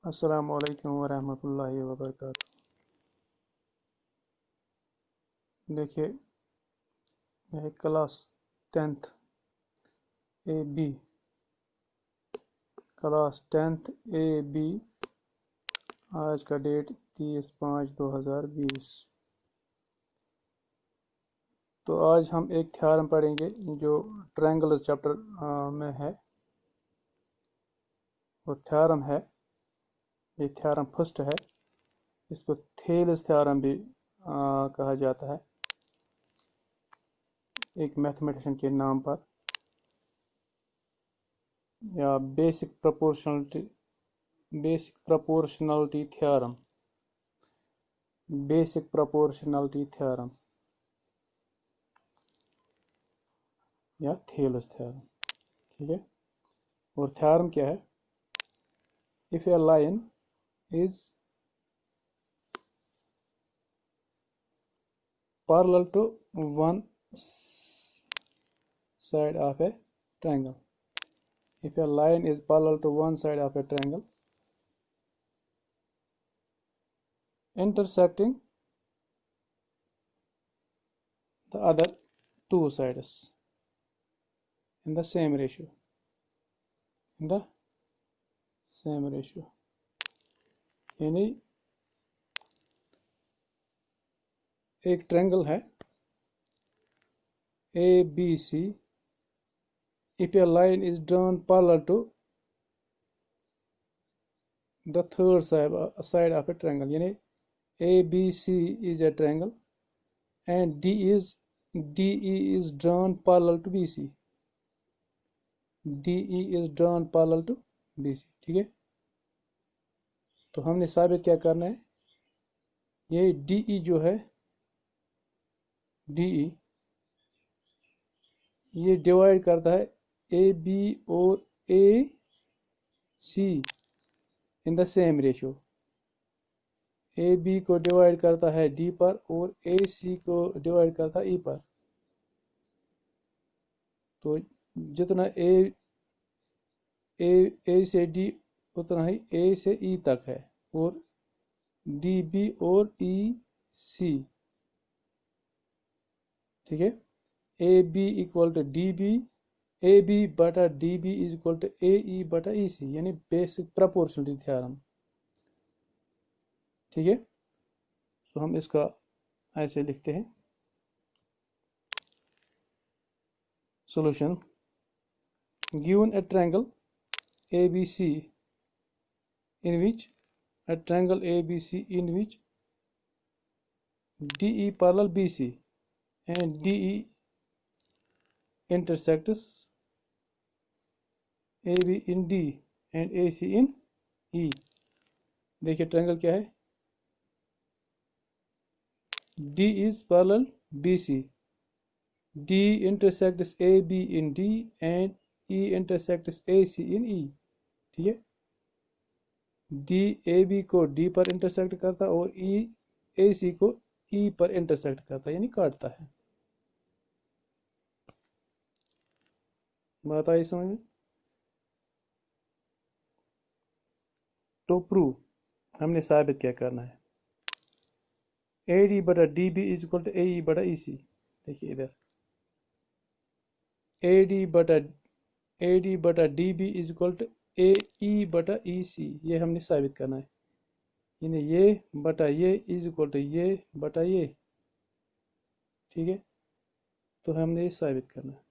अस्सलामु अलैकुम वरहमतुल्लाहि वबरकातुहू। देखिए, यह class 10th A B, class 10th A B. आज का डेट 30/5/2020। तो आज हम एक थ्योरम पढ़ेंगे जो ट्रायंगुलर चैप्टर में है। वो थ्योरम है, ये थ्योरम फर्स्ट है। इसको थेल्स थ्योरम भी कहा जाता है, एक मैथमेटिशियन के नाम पर, या बेसिक प्रोपोर्शनलिटी थ्योरम या थेल्स थ्योरम। ठीक है। और थ्योरम क्या है? If a line is parallel to one side of a triangle, if a line is parallel to one side of a triangle intersecting the other two sides in the same ratio, यानी एक triangle है ABC. If a line is drawn parallel to the third side of a triangle, यानी ABC is a triangle and DE is drawn parallel to BC. DE is drawn parallel to BC. ठीक है। तो हमने साबित क्या करना है? ये DE जो है, DE ये डिवाइड करता है AB और AC in the same ratio. AB को डिवाइड करता है D पर और AC को डिवाइड करता है E पर। तो जितना A से D उतना ही A से E तक है, और DB और EC। ठीक है। AB equal to DB, AB बटा DB is equal to AE बटा EC, यानी बेसिक प्रोपोर्शनलिटी थ्योरम। ठीक है। तो हम इसका ऐसे लिखते हैं। Solution: given a triangle ABC in which DE parallel BC and DE intersects AB in D and AC in E। देखिए ट्रायंगल क्या है? D is parallel BC, D intersects AB in D and E intersects AC in E। ठीक है। D AB को D पर intersect करता है और E AC को E पर इंटरसेक्ट करता है, यानी काटता है। बात आई समझ में? तो प्रूव हमने साबित क्या करना है? AD बटा DB is equal to AE बटा EC। देखिए इधर AD बटा DB is equal to AE बटा EC, ये हमने साबित करना है। यानी ये बटा ये इज इक्वल टू ये बटा ये। ठीक है। तो हमने ये साबित करना है।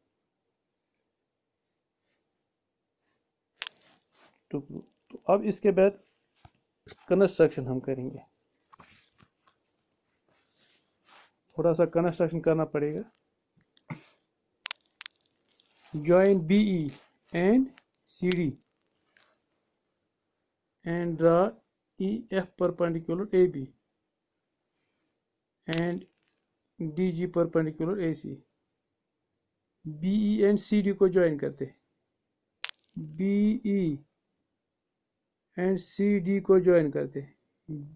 तो अब इसके बाद कंस्ट्रक्शन हम करेंगे। थोड़ा सा कंस्ट्रक्शन करना पड़ेगा। Join BE and CD and draw EF perpendicular AB and DG perpendicular AC। BE and CD को ज्वाइन करते हैं। BE and CD को ज्वाइन करते हैं।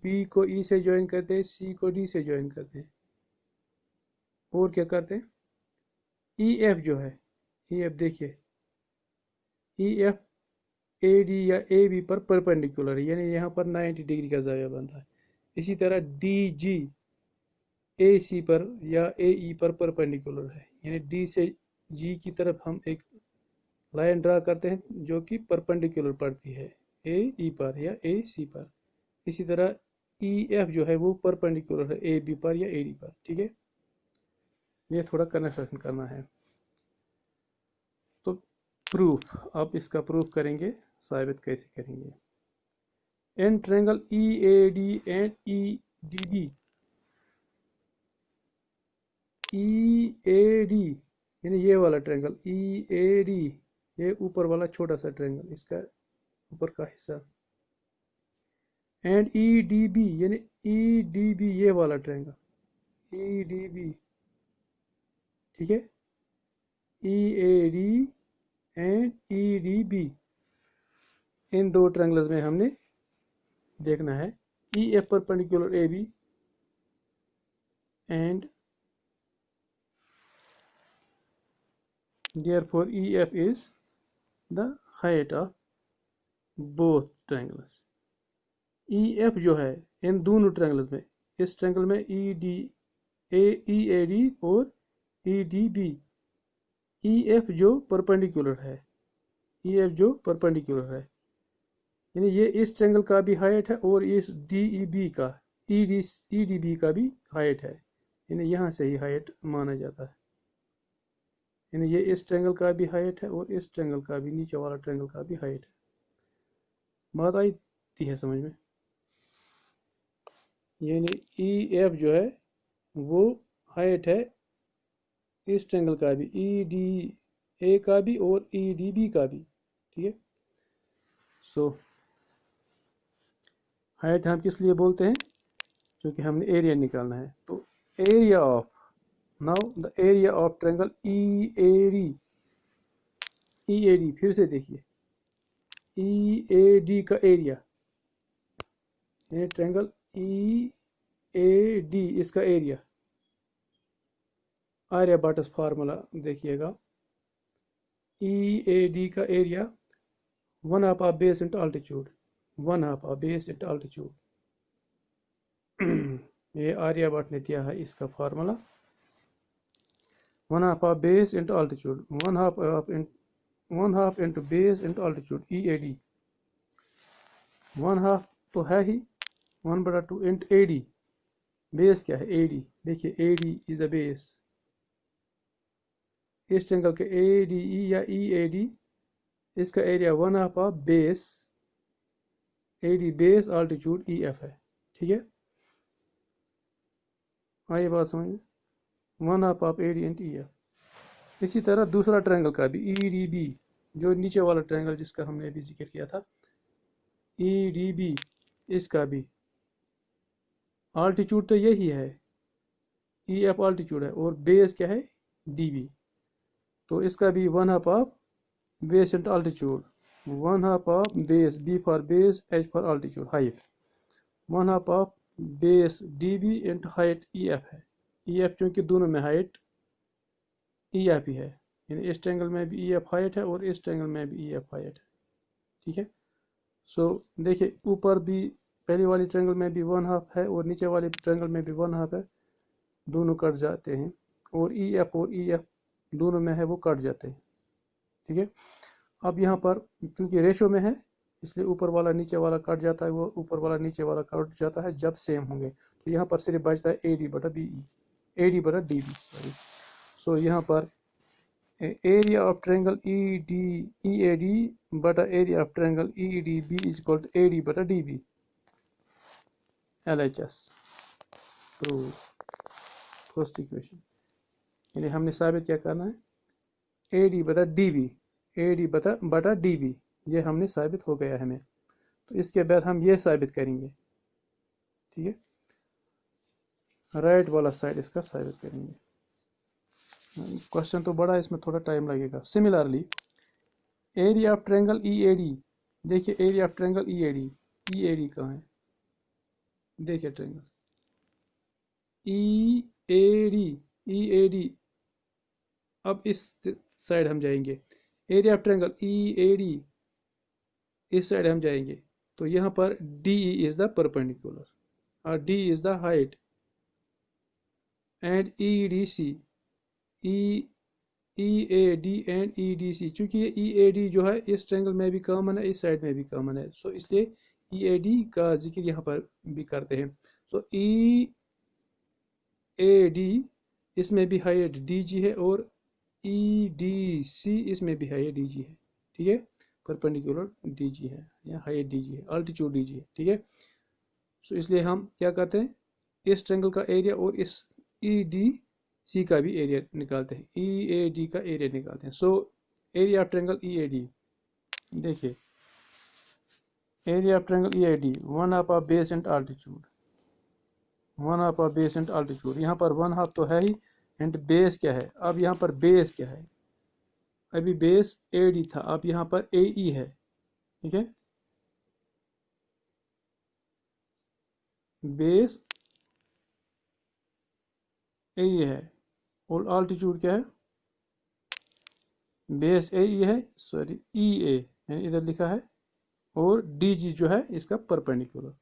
B को E से ज्वाइन करते हैं, C को D से ज्वाइन करते हैं। और क्या करते हैं? EF जो है, EF देखिए, EF ए डी या ए बी पर परपेंडिकुलर है, यानी यहाँ पर 90 डिग्री का ज़ाविया बनता है। इसी तरह डी जी ए सी पर या ए ई पर परपेंडिकुलर है, यानी डी से जी की तरफ हम एक लाइन ड्रा करते हैं जो कि परपेंडिकुलर पड़ती है ए ई पर या ए सी पर। इसी तरह ई एफ जो है वो परपेंडिकुलर है ए बी पर या ए डी पर। ठीक है, ये थोड़ा कनेक्शन करना है। तो प्रूफ, अब इसका प्रूफ करेंगे, साबित कैसे करेंगे। In triangle E A D and E D B, E A D यानी ये वाला ट्रायंगल ई ए डी, ये ऊपर वाला छोटा सा ट्रायंगल, इसका ऊपर का हिस्सा, एंड ई डी बी यानी ई डी बी ये वाला ट्रायंगल ई डी बी। ठीक है, E A D and E D B, इन दो ट्रायंगल्स में हमने देखना है E F perpendicular A B and therefore EF is the height of both triangles। EF जो है इन दोनों ट्रायंगल्स में, इस ट्रायंगल में EAD और EDB, EF जो परपेंडिकुलर है, EF जो परपेंडिकुलर है, यानी ये इस ट्रायंगल का भी हाइट है और इस DEB का EDB का भी हाइट है, यानी यहाँ से ही हाइट माना जाता है। यानी ये इस ट्रायंगल का भी हाइट है और इस ट्रायंगल का भी, नीचे वाला ट्रायंगल का भी हाइट है। बात आई है समझ में? यानी ई एफ जो है वो हाइट है इस ट्रायंगल का भी, ई डी ए का भी और ई डी बी का भी। ठीक है, सो हाइट हम किस लिए बोलते हैं? क्योंकि हमने एरिया निकालना है। तो area of, now the area of triangle EAD, फिर से देखिए EAD का एरिया, ये ट्रायंगल EAD इसका एरिया, आर्यभट्ट फार्मूला देखिएगा, EAD का area 1/2 of base into altitude, 1/2 of base into altitude. ये आर्यभट्ट ने दिया है इसका formula, 1/2 of base into altitude, 1/2 into base into altitude EAD, 1/2 तो है ही, 1/2 इंटू AD, बेस क्या है AD, देखिए AD इज द बेस, इस ट्रायंगल के ADE या EAD इसका area 1/2 of base AD base altitude EF है। ठीक है, आइए बात समझ में, 1/2 ऑफ AD इंटू EF। इसी तरह दूसरा ट्रायंगल का भी EDB, जो नीचे वाला ट्रायंगल जिसका हमने अभी जिक्र किया था, EDB इसका भी अल्टीट्यूड तो यही है, EF अल्टीट्यूड है और बेस क्या है DB, तो इसका भी 1/2 of base into altitude, 1/2 of base, B for base, H for altitude height, 1/2 of base DB into height EF है। EF क्योंकि दोनों में हाइट EF ही है, यानी इस ट्रायंगल में भी EF हाइट है और इस ट्रायंगल में भी EF हाइट है। ठीक है, सो देखिए ऊपर भी पहली वाली ट्रायंगल में भी 1/2 है और नीचे वाले ट्रायंगल में भी 1/2 है, दोनों कट जाते हैं, और EF दोनों में है वो कट जाते हैं। ठीक है, अब यहाँ पर क्योंकि रेशो में है इसलिए ऊपर वाला नीचे वाला कट जाता है, वो ऊपर वाला नीचे वाला कट जाता है जब सेम होंगे, तो यहाँ पर सिर्फ बचता है AD बटा DB, सॉरी। सो यहाँ पर एरिया ऑफ ट्रायंगल EAD बटा area of triangle EDB is equal to AD बटा DB, LHS prove, first equation. यानी हमने साबित क्या करना है, AD बटा DB, ये हमने साबित हो गया हमें। तो इसके बाद हम ये साबित करेंगे। ठीक है, राइट वाला साइड इसका साबित करेंगे। क्वेश्चन तो बड़ा है, इसमें थोड़ा टाइम लगेगा। Similarly area of triangle EAD, देखिए एरिया ऑफ ट्रायंगल EAD कहाँ है, देखिए ट्रायंगल EAD, अब इस साइड हम जाएंगे, एरिया ऑफ ट्रायंगल EAD इस साइड हम जाएंगे तो यहाँ पर डी इज द परपेंडिकुलर और D is the height and E D C E A D and E D C, चूंकि ये ई ए डी जो है इस ट्रायंगल में भी कॉमन है, इस साइड में भी कॉमन है, सो इसलिए ई ए डी का जिक्र यहाँ पर भी करते हैं। सो ई ए डी इसमें भी हाइट डी जी है और ई डी सी इसमें भी हाइट डी जी है, ठीक है, परपेंडिकुलर डी जी है या हाइट डी जी है, अल्टीट्यूड डी जी है, ठीक है। सो इसलिए हम क्या करते हैं, इस ट्रायंगल का एरिया और इस ई डी सी का भी एरिया निकालते हैं, ई ए डी का एरिया निकालते हैं। So area of triangle E A D, देखिए area of triangle E A D, 1/2 base and altitude, 1/2 base and altitude, यहाँ पर 1/2 तो है ही एंड बेस क्या है, अब यहाँ पर बेस क्या है, अभी बेस ए डी था, अब यहाँ पर ए ई है, ठीक है, बेस ए ई है और अल्टीट्यूड क्या है, बेस ए ई है, सॉरी ई ए यानी इधर लिखा है, और डी जी जो है इसका परपेंडिकुलर,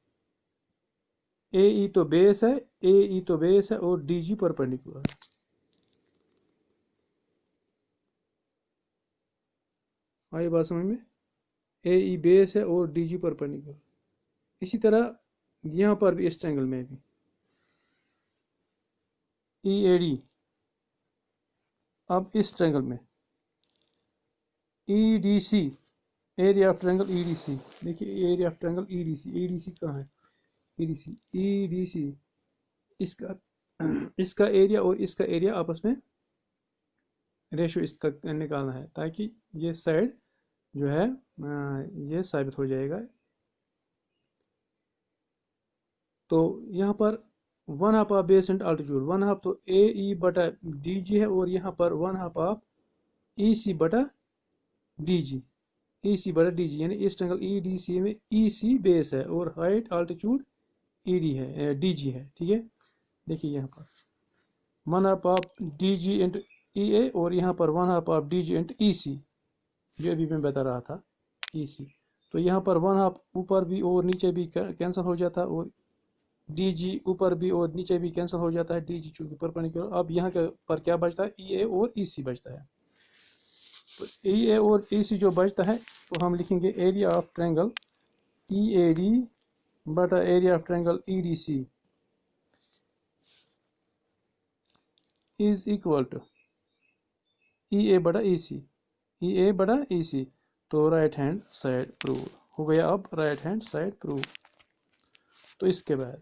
ए ई तो बेस है, ए ई तो बेस है और डी जी परपेंडिकुलर है। आई बात समझ में, ए ई बेस है और डी जी परपेंडिकुलर। इसी तरह यहाँ पर भी इस ट्रायंगल में भी ई ए डी, अब इस ट्रायंगल में E D C, area of triangle E D C, देखिए area of triangle E D C कहाँ है, ई डी सी इसका इसका एरिया और इसका एरिया आपस में रेशियो इसका निकालना है, ताकि ये साइड जो है ये साबित हो जाएगा। तो यहाँ पर 1/2 बेस एंड अल्टीट्यूड, 1/2 तो ए ई बटा डी जी है और यहाँ पर 1/2 ऑफ ई सी बटा डी जी, ई सी बटा डी जी, यानी इस ट्रायंगल ई डी सी में ई सी बेस है और हाइट अल्टीट्यूड ई डी है, डी जी है, ठीक है। देखिए यहाँ पर 1/2 ऑफ डी जी इंटू ई ए और यहाँ पर 1/2 ऑफ डी जी इंटू ई सी, जो अभी मैं बता रहा था ई सी, तो यहाँ पर 1/2 ऊपर भी और नीचे भी कैंसिल हो जाता और डी जी ऊपर भी और नीचे भी कैंसिल हो जाता है, डी जी चूंकि परपेंडिकुलर। अब यहाँ के पर क्या बचता है, ई ए और ई सी बचता है, तो ई ए और ई सी जो बचता है तो हम लिखेंगे area of triangle E A D बटा area of triangle E D C is equal to E A बटा ई सी, ई ए बटा ई सी, तो राइट हैंड साइड प्रूव हो गया। अब राइट हैंड साइड प्रूव, तो इसके बाद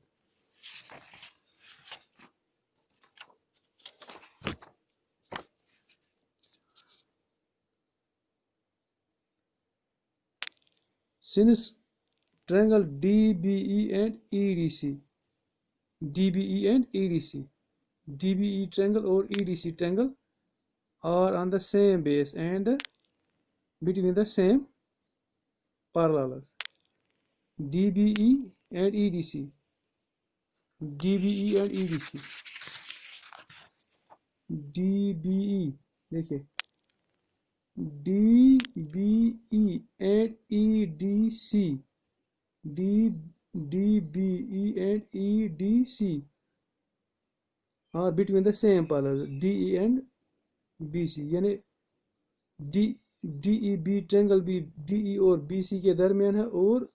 since triangle DBE and EDC, DBE and EDC, DBE triangle or EDC triangle are on the same base and between the same parallels, DBE and EDC, DBE and EDC, DBE देखिए DBE and EDC, DBE and EDC are between the same parallel, DE and BC, यानी DEB triangle भी DE और BC के दरमियान है और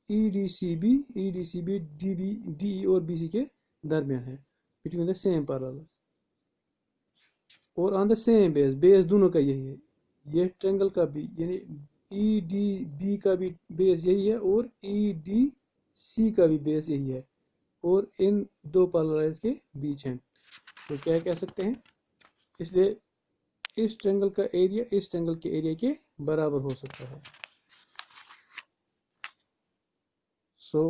EDC भी DE और BC के दरमियान है, between the same parallel और on the same base, base दोनों का यही है, ये ट्रायंगल का भी यानी EDB का भी बेस यही है और EDC का भी बेस यही है और इन दो पैरेलल्स के बीच हैं, तो क्या कह सकते हैं, इसलिए इस ट्रायंगल का एरिया इस ट्रायंगल के एरिया के बराबर हो सकता है। सो